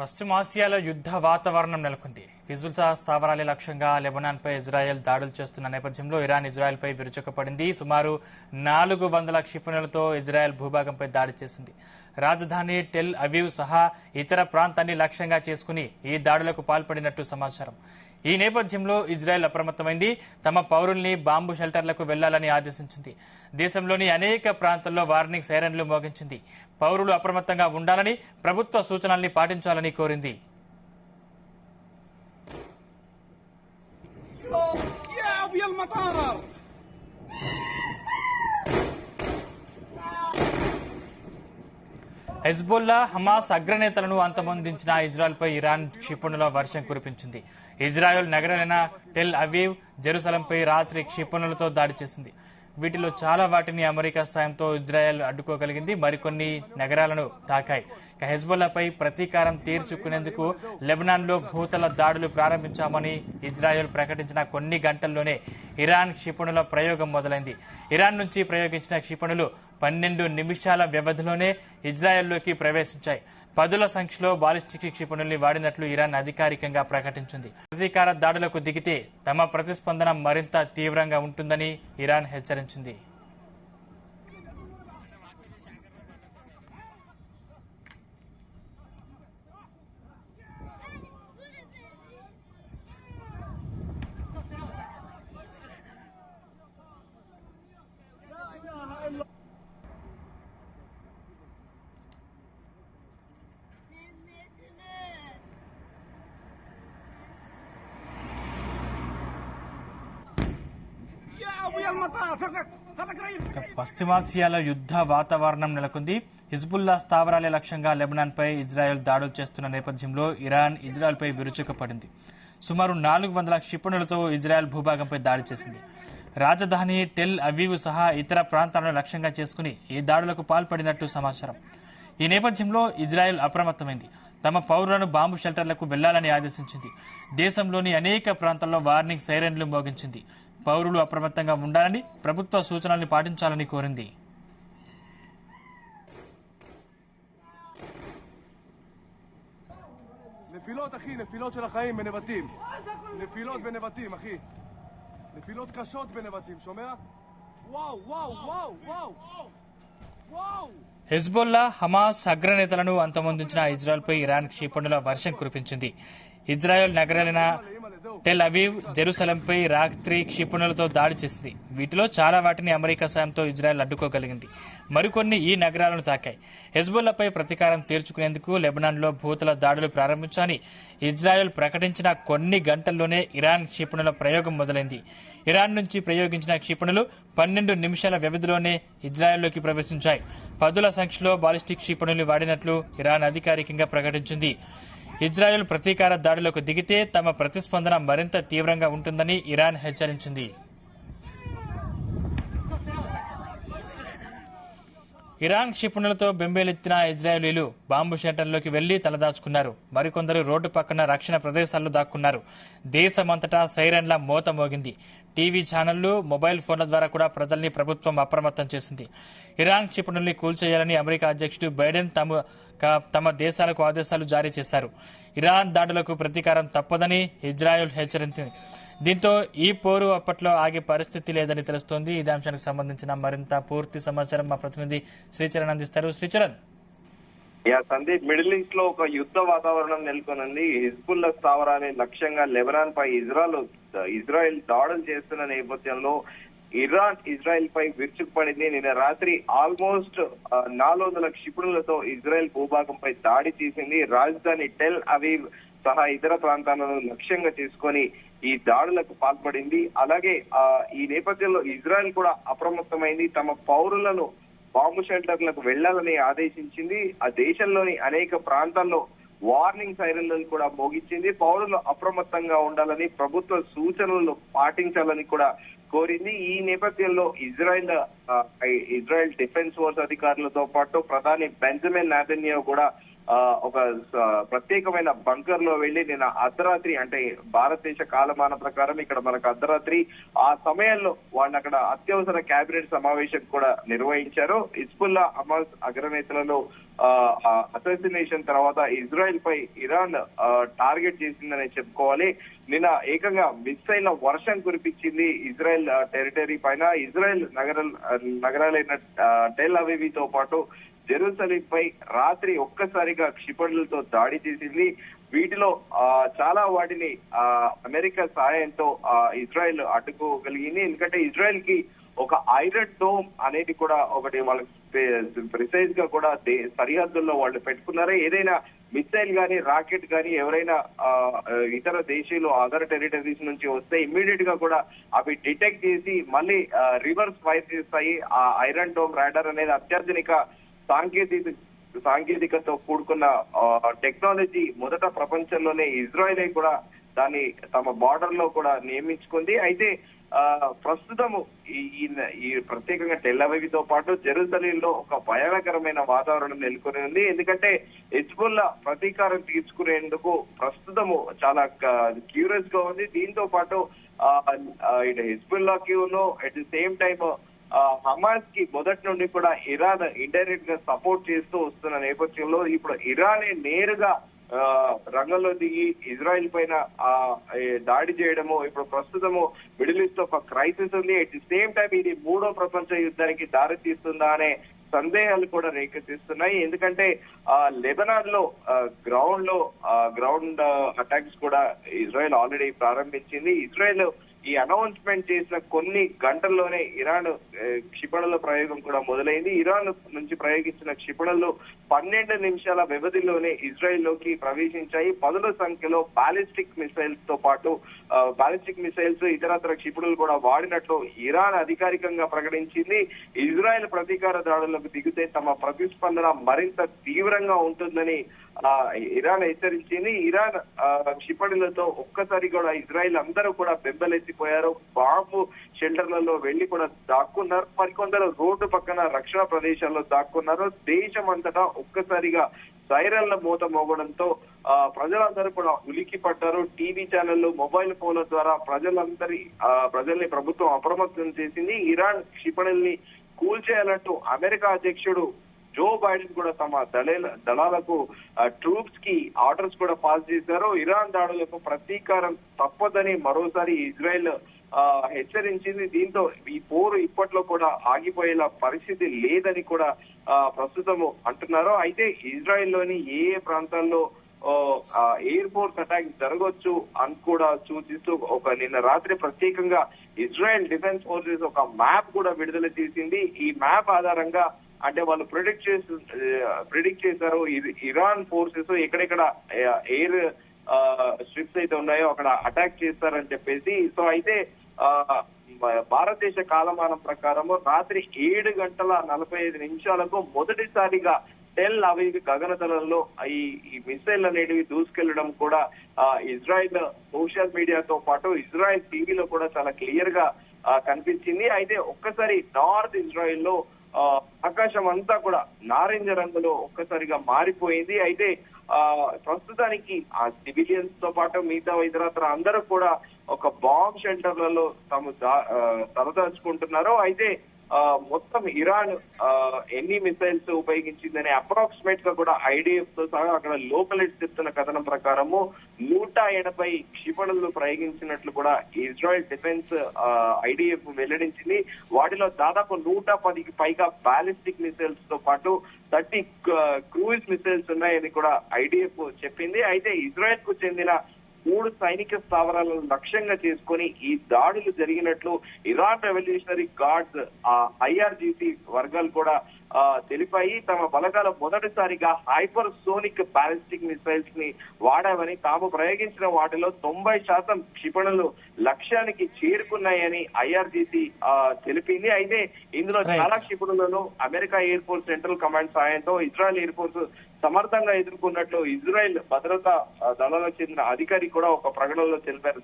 పశ్చిమాసియాలో యుద్ధ వాతావరణం నెలకొంది. హిజ్బుల్లా స్థావరాల లక్ష్యంగా లెబనాన్పై ఇజ్రాయెల్ దాడులు చేస్తున్న నేపథ్యంలో ఇరాన్ ఇజ్రాయెల్పై విరుచుకుపడింది. సుమారు 400 క్షిపణులతో ఇజ్రాయెల్ భూభాగంపై దాడి చేసింది. రాజధాని టెల్ అవీవ్ సహా ఇతర ప్రాంతాన్ని లక్ష్యంగా చేసుకుని ఈ దాడులకు పాల్పడినట్టు సమాచారం. ఈ నేపథ్యంలో ఇజ్రాయెల్ అప్రమత్తమైంది. తమ పౌరుల్ని బాంబు షెల్టర్లకు వెళ్లాలని ఆదేశించింది. దేశంలోని అనేక ప్రాంతాల్లో వార్నింగ్ సైరన్లు మోగించింది. పౌరులు అప్రమత్తంగా ఉండాలని, ప్రభుత్వ సూచనల్ని పాటించాలని కోరింది. హెజ్బుల్లా, హమాస్ అగ్రనేతలను అంతమొందించిన ఇజ్రాయెల్పై ఇరాన్ క్షిపణుల వర్షం కురిపించింది. ఇజ్రాయెల్ నగరాలైన టెల్ అవీవ్, జెరూసలంపై రాత్రి క్షిపణులతో దాడి చేసింది. వీటిలో చాలా వాటిని అమెరికా సాయంతో ఇజ్రాయెల్ అడ్డుకోగలిగింది. మరికొన్ని నగరాలను తాకాయి. హెజ్బుల్లాపై ప్రతీకారం తీర్చుకునేందుకు లెబనాన్లో భూతల దాడులు ప్రారంభించామని ఇజ్రాయెల్ ప్రకటించిన కొన్ని గంటల్లోనే ఇరాన్ క్షిపణుల ప్రయోగం మొదలైంది. ఇరాన్ నుంచి ప్రయోగించిన క్షిపణులు 12 నిమిషాల వ్యవధిలోనే ఇజ్రాయెల్లోకి ప్రవేశించాయి. 10ల సంఖ్యలో బాలిస్టిక్ క్షిపణుల్ని వాడినట్లు ఇరాన్ అధికారికంగా ప్రకటించింది. ప్రతీకార దాడులకు దిగితే తమ ప్రతిస్పందన మరింత తీవ్రంగా ఉంటుందని ఇరాన్ హెచ్చరించింది. పశ్చిమాసియాలో యుద్ధ వాతావరణం నెలకొంది. హిజ్బుల్లా స్థావరాల లక్ష్యంగా లెబనాన్పై ఇజ్రాయెల్ దాడులు చేస్తున్న నేపథ్యంలో ఇరాన్ ఇజ్రాయెల్పై విరుచుకుపడింది. సుమారు 400 క్షిపణులతో ఇజ్రాయెల్ భూభాగంపై దాడి చేసింది. రాజధాని టెల్ అవీవ్ సహా ఇతర ప్రాంతాలను లక్ష్యంగా చేసుకుని ఈ దాడులకు పాల్పడినట్టు సమాచారం. ఈ నేపథ్యంలో ఇజ్రాయెల్ అప్రమత్తమైంది. తమ పౌరులను బాంబు షెల్టర్లకు వెళ్లాలని ఆదేశించింది. దేశంలోని అనేక ప్రాంతాల్లో వార్నింగ్ సైరన్లు మోగించింది. పౌరులు అప్రమత్తంగా ఉండాలని, ప్రభుత్వ సూచనల్ని పాటించాలని కోరింది. נפילות אחי, נפילות של החיים בנבטים. נפילות בנבטים אחי. נפילות קשות בנבטים, שומע? וואו, וואו, וואו, וואו. וואו. హెజ్బుల్లా, హమాస్ అగ్రనేతలను అంతమొందించిన ఇజ్రాయెల్పై ఇరాన్ క్షిపణుల వర్షం కురిపించింది. ఇజ్రాయెల్ నగరాలైన టెల్ అవీవ్, జెరూసలంపై రాత్రి క్షిపణులతో దాడి చేసింది. వీటిలో చాలా వాటిని అమెరికా సాయంతో ఇజ్రాయెల్ అడ్డుకోగలిగింది. మరికొన్ని ఈ నగరాలను తాకాయి. హెజ్బుల్లాపై ప్రతీకారం తీర్చుకునేందుకు లెబనాన్లో భూతల దాడులు ప్రారంభించాలని ఇజ్రాయెల్ ప్రకటించిన కొన్ని గంటల్లోనే ఇరాన్ క్షిపణుల ప్రయోగం మొదలైంది. ఇరాన్ నుంచి ప్రయోగించిన క్షిపణులు 12 నిమిషాల వ్యవధిలోనే ఇజ్రాయెల్లోకి ప్రవేశించాయి. 10ల సంఖ్యలో బాలిస్టిక్ క్షిపణులు వాడినట్లు ఇరాన్ అధికారికంగా ప్రకటించింది. ఇజ్రాయెల్ ప్రతీకార దాడులకు దిగితే తమ ప్రతిస్పందన మరింత తీవ్రంగా ఉంటుందని ఇరాన్ హెచ్చరించింది. ఇరాన్ క్షిపణులతో బెంబేలెత్తిన ఇజ్రాయేలీలు బాంబు షెల్టర్లోకి వెళ్లి తలదాచుకున్నారు. మరికొందరు రోడ్డు పక్కన రక్షణ ప్రదేశాల్లో దాక్కున్నారు. దేశమంతటా సైరన్ల మోత మోగింది. టీవీ ఛానళ్లు, మొబైల్ ఫోన్ల ద్వారా కూడా ప్రజల్ని ప్రభుత్వం అప్రమత్తం చేసింది. ఇరాన్ క్షిపణుల్ని కూల్చేయాలని అమెరికా అధ్యక్షుడు బైడెన్ తమ దేశాలకు ఆదేశాలు జారీ చేశారు. ఇరాన్ దాడులకు ప్రతీకారం తప్పదని ఇజ్రాయెల్ హెచ్చరించింది. దీంతో ఈ పోరు అప్పట్లో ఆగే పరిస్థితి లేదని తెలుస్తోంది. ఇదే అంశానికి సంబంధించిన మరింత పూర్తి సమాచారం మా ప్రతినిధి శ్రీచరణ్ అందిస్తారు. శ్రీచరణ్. సందీప్, మిడిల్ ఈస్ట్ లో ఒక యుద్ధ వాతావరణం నెలకొనుంది. హిజ్బుల్లా స్థావరాన్ని లక్ష్యంగా లెబనాన్ పై ఇజ్రాయెల్ దాడులు చేస్తున్న నేపథ్యంలో ఇజ్రాయెల్ పై విరుచుకుపడింది. నిన్న రాత్రి ఆల్మోస్ట్ 400 క్షిపణులతో ఇజ్రాయెల్ భూభాగంపై దాడి చేసింది. రాజధాని టెల్ అవీవ్ సహా ఇతర ప్రాంతాలను లక్ష్యంగా చేసుకొని ఈ దాడులకు పాల్పడింది. అలాగే ఈ నేపథ్యంలో ఇజ్రాయెల్ కూడా అప్రమత్తమైంది. తమ పౌరులను బాంబు షెల్టర్లకు వెళ్లాలని ఆదేశించింది. ఆ దేశంలోని అనేక ప్రాంతాల్లో వార్నింగ్ సైరన్లను కూడా మోగించింది. పౌరులు అప్రమత్తంగా ఉండాలని, ప్రభుత్వ సూచనలను పాటించాలని కూడా కోరింది. ఈ నేపథ్యంలో ఇజ్రాయెల్ డిఫెన్స్ ఫోర్స్ అధికారులతో పాటు ప్రధాని బెంజమిన్ నెతన్యాహు కూడా ఒక ప్రత్యేకమైన బంకర్ లో వెళ్లి నిన్న అర్ధరాత్రి, అంటే భారతదేశ కాలమాన ప్రకారం ఇక్కడ మనకు అర్ధరాత్రి ఆ సమయంలో వాళ్ళు అక్కడ అత్యవసర కేబినెట్ సమావేశం కూడా నిర్వహించారు. హిజ్బుల్లా, హమాస్ అగ్రనేతలలో అసాసినేషన్ తర్వాత ఇజ్రాయెల్ పై ఇరాన్ టార్గెట్ చేసిందని చెప్పుకోవాలి. నిన్న ఏకంగా మిసైల్ వర్షం కురిపించింది ఇజ్రాయెల్ టెరిటరీ పైన. ఇజ్రాయెల్ నగరాలైన టెల్ అవీవ్తో పాటు జెరూసలేం పై రాత్రి ఒక్కసారిగా క్షిపణులతో దాడి చేసింది. వీటిలో చాలా వాటిని అమెరికా సహాయంతో ఇజ్రాయెల్ అడ్డుకోగలిగింది. ఎందుకంటే ఇజ్రాయెల్ కి ఒక ఐరన్ డోమ్ అనేది కూడా ఒకటి వాళ్ళకి ప్రిసైజ్ గా కూడా సరిహద్దుల్లో వాళ్ళు పెట్టుకున్నారు. ఏదైనా మిసైల్ గానీ రాకెట్ గానీ ఎవరైనా ఇతర దేశాలు అదర్ టెరిటరీస్ నుంచి వస్తే ఇమ్మీడియట్ గా కూడా అవి డిటెక్ట్ చేసి మళ్ళీ రివర్స్ ఫైర్ చేస్తాయి. ఆ ఐరన్ డోమ్ రాడార్ అనేది అత్యాధునిక సాంకేతికతో కూడుకున్న టెక్నాలజీ మొదట ప్రపంచంలోనే ఇజ్రాయెల్ కూడా దాన్ని తమ బార్డర్ లో కూడా నియమించుకుంది. అయితే ప్రస్తుతము ఈ ప్రత్యేకంగా టెల్ అవీవ్తో పాటు జెరూసలేంలో ఒక భయానకరమైన వాతావరణం నెలకొని ఉంది. ఎందుకంటే హిజ్బుల్లా ప్రతీకారం తీర్చుకునేందుకు ప్రస్తుతము చాలా క్యూరియస్ గా ఉంది. దీంతో పాటు ఇటు హిజ్బుల్లాకి at the same time Hamas కి మొదటి నుండి కూడా ఇరాన్ ఇండైరెక్ట్ గా సపోర్ట్ చేస్తూ వస్తున్న నేపథ్యంలో ఇప్పుడు ఇరానే నేరుగా రంగంలో దిగి ఇజ్రాయెల్ పైన దాడి చేయడము ఇప్పుడు ప్రస్తుతము మిడిల్ ఈస్ట్ ఒక క్రైసిస్ ఉంది. అట్ ది సేమ్ టైం ఇది 3వ ప్రపంచ యుద్ధానికి దారి తీస్తుందా అనే సందేహాలు కూడా రేకెత్తిస్తున్నాయి. ఎందుకంటే లెబనాన్ లో గ్రౌండ్ అటాక్స్ కూడా ఇజ్రాయెల్ ఆల్రెడీ ప్రారంభించింది. ఇజ్రాయెల్ ఈ అనౌన్స్మెంట్ చేసిన కొన్ని గంటల్లోనే ఇరాన్ క్షిపణుల ప్రయోగం కూడా మొదలైంది. ఇరాన్ నుంచి ప్రయోగించిన క్షిపణులు 12 నిమిషాల వ్యవధిలోనే ఇజ్రాయెల్ లోకి ప్రవేశించాయి. పదుల సంఖ్యలో బాలిస్టిక్ మిసైల్స్ తో పాటు బాలిస్టిక్ మిసైల్స్ ఇతరత్ర క్షిపణులు కూడా వాడినట్లు ఇరాన్ అధికారికంగా ప్రకటించింది. ఇజ్రాయెల్ ప్రతీకార దాడులకు దిగితే తమ ప్రతిస్పందన మరింత తీవ్రంగా ఉంటుందని ఇరాన్ హెచ్చరించింది. ఇరాన్ క్షిపణులతో ఒక్కసారి కూడా ఇజ్రాయెల్ అందరూ కూడా బెంబలెత్తిపోయారు. బాంబు షెల్టర్లలో వెళ్లి కూడా దాక్కున్నారు. మరికొందరు రోడ్డు పక్కన రక్షణ ప్రదేశాల్లో దాక్కున్నారు. దేశం అంతటా ఒక్కసారిగా సైరన్ల మూత మోగడంతో ప్రజలందరూ కూడా ఉలికి పడ్డారు. టీవీ ఛానళ్లు, మొబైల్ ఫోన్ల ద్వారా ప్రజల్ని ప్రభుత్వం అప్రమత్తం చేసింది. ఇరాన్ క్షిపణుల్ని కూల్చేయాలంటూ అమెరికా అధ్యక్షుడు జో బైడెన్ కూడా తమ దళాలకు ట్రూప్స్ కి ఆర్డర్స్ కూడా పాస్ చేశారు. ఇరాన్ దాడులకు ప్రతీకారం తప్పదని మరోసారి ఇజ్రాయెల్ హెచ్చరించింది. దీంతో ఈ పోరు ఇప్పట్లో కూడా ఆగిపోయేలా పరిస్థితి లేదని కూడా ప్రస్తుతము అంటున్నారు. అయితే ఇజ్రాయెల్ లోని ఏ ప్రాంతాల్లో ఎయిర్ ఫోర్స్ అటాక్ జరగవచ్చు అని కూడా సూచిస్తూ నిన్న రాత్రి ప్రత్యేకంగా ఇజ్రాయెల్ డిఫెన్స్ ఫోర్సెస్ ఒక మ్యాప్ కూడా విడుదల చేసింది. ఈ మ్యాప్ ఆధారంగా అంటే వాళ్ళు ప్రిడిక్ట్ చేశారు ఇరాన్ ఫోర్సెస్ ఎక్కడెక్కడ ఎయిర్ స్ట్రిప్స్ అయితే ఉన్నాయో అక్కడ అటాక్ చేస్తారని చెప్పేసి. సో అయితే భారతదేశ కాలమానం ప్రకారము రాత్రి 7:45 మొదటిసారిగా టెల్ అవీవ్ గగనతలంలో ఈ మిసైల్ అనేటివి దూసుకెళ్లడం కూడా ఇజ్రాయెల్ సోషల్ మీడియాతో పాటు ఇజ్రాయెల్ టీవీలో కూడా చాలా క్లియర్ గా కనిపించింది. అయితే ఒక్కసారి నార్త్ ఇజ్రాయెల్ లో ఆకాశం అంతా కూడా నారింజ రంగులో ఒక్కసారిగా మారిపోయింది. అయితే ప్రస్తుతానికి ఆ సివిలియన్స్ తో పాటు మిగతా ఇతరత్ర అందరూ కూడా ఒక బాంబ్ షెల్టర్లలో తాము తలదాచుకుంటున్నారు. అయితే మొత్తం ఇరాన్ ఎన్ని మిసైల్స్ ఉపయోగించిందని అప్రాక్సిమేట్ గా కూడా ఐడిఎఫ్ తో సహా అక్కడ లోకల్ చెప్తున్న కథనం ప్రకారము 180 క్షిపణులు ప్రయోగించినట్లు కూడా ఇజ్రాయెల్ డిఫెన్స్ ఐడిఎఫ్ వెల్లడించింది. వాటిలో దాదాపు 110కి పైగా బాలిస్టిక్ మిసైల్స్ తో పాటు 30 క్రూయిజ్ మిసైల్స్ ఉన్నాయని కూడా ఐడిఎఫ్ చెప్పింది. అయితే ఇజ్రాయెల్ కు చెందిన 3 సైనిక స్థావరాలను లక్ష్యంగా చేసుకుని ఈ దాడులు జరిగినట్లు ఇరాన్ రెవల్యూషనరీ గార్డ్స్ IRGC వర్గాలు కూడా తెలిపాయి. తమ బలగాల మొదటిసారిగా హైపర్ సోనిక్ బాలిస్టిక్ మిసైల్స్ ని వాడామని, తాము ప్రయోగించిన వాటిలో 90% క్షిపణులు లక్ష్యానికి చేరుకున్నాయని IRGC తెలిపింది. అయితే ఇందులో చాలా క్షిపణులను America air force central command సాయంతో ఇజ్రాయెల్ ఎయిర్ ఫోర్స్ సమర్థంగా ఎదుర్కొన్నట్లు ఇజ్రాయెల్ భద్రతా దళాలకు చెందిన అధికారి కూడా ఒక ప్రకటనలో తెలిపారు.